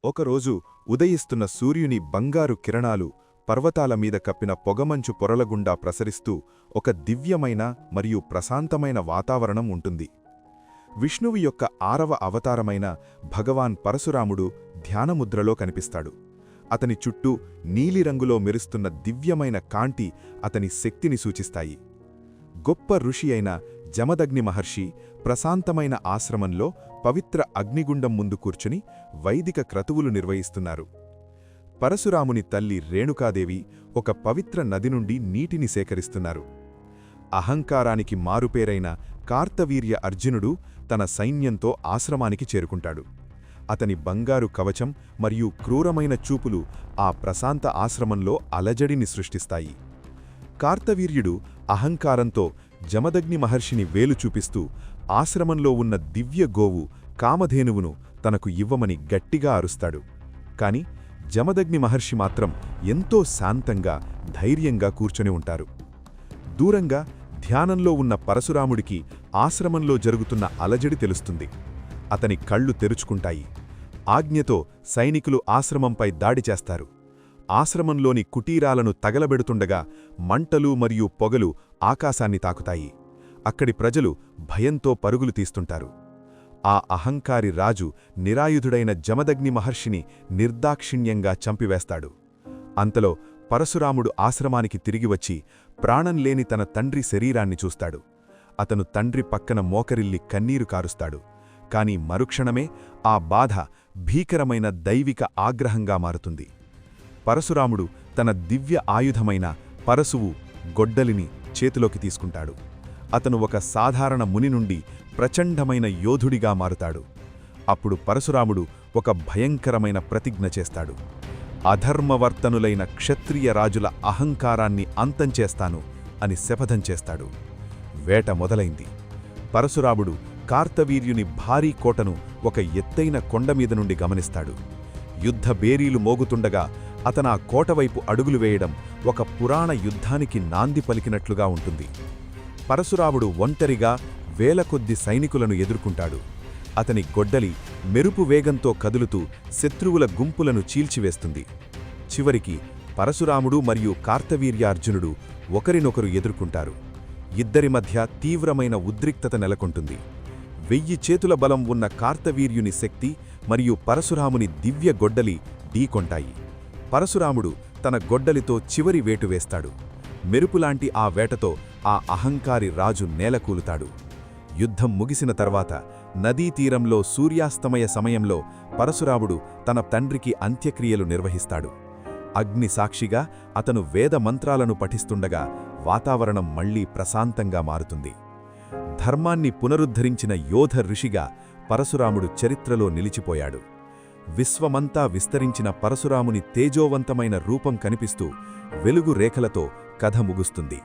ఒకరోజు ఉదయిస్తున్న సూర్యుని బంగారు కిరణాలు పర్వతాల మీద కప్పిన పొగమంచు పొరలగుండా ప్రసరిస్తూ ఒక దివ్యమైన మరియు ప్రశాంతమైన వాతావరణం ఉంటుంది. విష్ణువు యొక్క 6వ అవతారమైన భగవాన్ పరశురాముడు ధ్యానముద్రలో కనిపిస్తాడు. అతని చుట్టూ నీలిరంగులో మెరుస్తున్న దివ్యమైన కాంతి అతని శక్తిని సూచిస్తాయి. గొప్ప ఋషి అయిన జమదగ్ని మహర్షి ప్రశాంతమైన ఆశ్రమంలో పవిత్ర అగ్నిగుండం ముందు కూర్చుని వైదిక క్రతువులు నిర్వహిస్తున్నారు. పరశురాముని తల్లి రేణుకాదేవి ఒక పవిత్ర నది నుండి నీటిని సేకరిస్తున్నారు. అహంకారానికి మారుపేరైన కార్తవీర్య అర్జునుడు తన సైన్యంతో ఆశ్రమానికి చేరుకుంటాడు. అతని బంగారు కవచం మరియు క్రూరమైన చూపులు ఆ ప్రశాంత ఆశ్రమంలో అలజడిని సృష్టిస్తాయి. కార్తవీర్యుడు అహంకారంతో జమదగ్ని మహర్షిని వేలు చూపిస్తూ ఆశ్రమంలో ఉన్న దివ్య గోవు కామధేనువును తనకు ఇవ్వమని గట్టిగా అరుస్తాడు. కాని జమదగ్ని మహర్షి మాత్రం ఎంతో శాంతంగా ధైర్యంగా కూర్చొని ఉంటారు. దూరంగా ధ్యానంలో ఉన్న పరశురాముడికి ఆశ్రమంలో జరుగుతున్న అలజడి తెలుస్తుంది. అతని కళ్ళు తెరుచుకుంటాయి. ఆజ్ఞతో సైనికులు ఆశ్రమంపై దాడి చేస్తారు. ఆశ్రమంలోని కుటీరాలను తగలబెడుతుండగా మంటలు మరియు పొగలు ఆకాశాన్ని తాకుతాయి. అక్కడి ప్రజలు భయంతో పరుగులు తీస్తుంటారు. ఆ అహంకారి రాజు నిరాయుధుడైన జమదగ్ని మహర్షిని నిర్దాక్షిణ్యంగా చంపివేస్తాడు. అంతలో పరశురాముడు ఆశ్రమానికి తిరిగివచ్చి ప్రాణంలేని తన తండ్రి శరీరాన్ని చూస్తాడు. అతను తండ్రి పక్కన మోకరిల్లి కన్నీరు కారుస్తాడు. కాని మరుక్షణమే ఆ బాధ భీకరమైన దైవిక ఆగ్రహంగా మారుతుంది. పరశురాముడు తన దివ్య ఆయుధమైన పరశువు గొడ్డలిని చేతిలోకి తీసుకుంటాడు. అతను ఒక సాధారణ ముని నుండి ప్రచండమైన యోధుడిగా మారుతాడు. అప్పుడు పరశురాముడు ఒక భయంకరమైన ప్రతిజ్ఞ చేస్తాడు. అధర్మవర్తనులైన క్షత్రియ రాజుల అహంకారాన్ని అంతంచేస్తాను అని శపథం చేస్తాడు. వేట మొదలైంది. పరశురాముడు కార్తవీర్యుని భారీ కోటను ఒక ఎత్తైన కొండమీద నుండి గమనిస్తాడు. యుద్ధ బేరీలు మోగుతుండగా అతనా కోటవైపు అడుగులు వేయడం ఒక పురాణ యుద్ధానికి నాంది పలికినట్లుగా ఉంటుంది. పరశురాముడు ఒంటరిగా వేలకొద్ది సైనికులను ఎదుర్కొంటాడు. అతని గొడ్డలి మెరుపు వేగంతో కదులుతూ శత్రువుల గుంపులను చీల్చివేస్తుంది. చివరికి పరశురాముడు మరియు కార్తవీర్యార్జునుడు ఒకరినొకరు ఎదుర్కొంటారు. ఇద్దరి మధ్య తీవ్రమైన ఉద్రిక్తత నెలకొంటుంది. 1000 చేతుల బలం ఉన్న కార్తవీర్యుని శక్తి మరియు పరశురాముని దివ్య గొడ్డలి ఢీకొంటాయి. పరశురాముడు తన గొడ్డలితో చివరి వేటు వేస్తాడు. మెరుపులాంటి ఆ వేటతో ఆ అహంకారి రాజు నేలకూలుతాడు. యుద్ధం ముగిసిన తర్వాత నదీతీరంలో సూర్యాస్తమయ సమయంలో పరశురాముడు తన తండ్రికి అంత్యక్రియలు నిర్వహిస్తాడు. అగ్ని సాక్షిగా అతను వేద మంత్రాలను పఠిస్తుండగా వాతావరణం మళ్లీ ప్రశాంతంగా మారుతుంది. ధర్మాన్ని పునరుద్ధరించిన యోధ ఋషిగా పరశురాముడు చరిత్రలో నిలిచిపోయాడు. విశ్వమంతా విస్తరించిన పరశురాముని తేజోవంతమైన రూపం కనిపిస్తూ వెలుగు రేఖలతో కథ ముగుస్తుంది.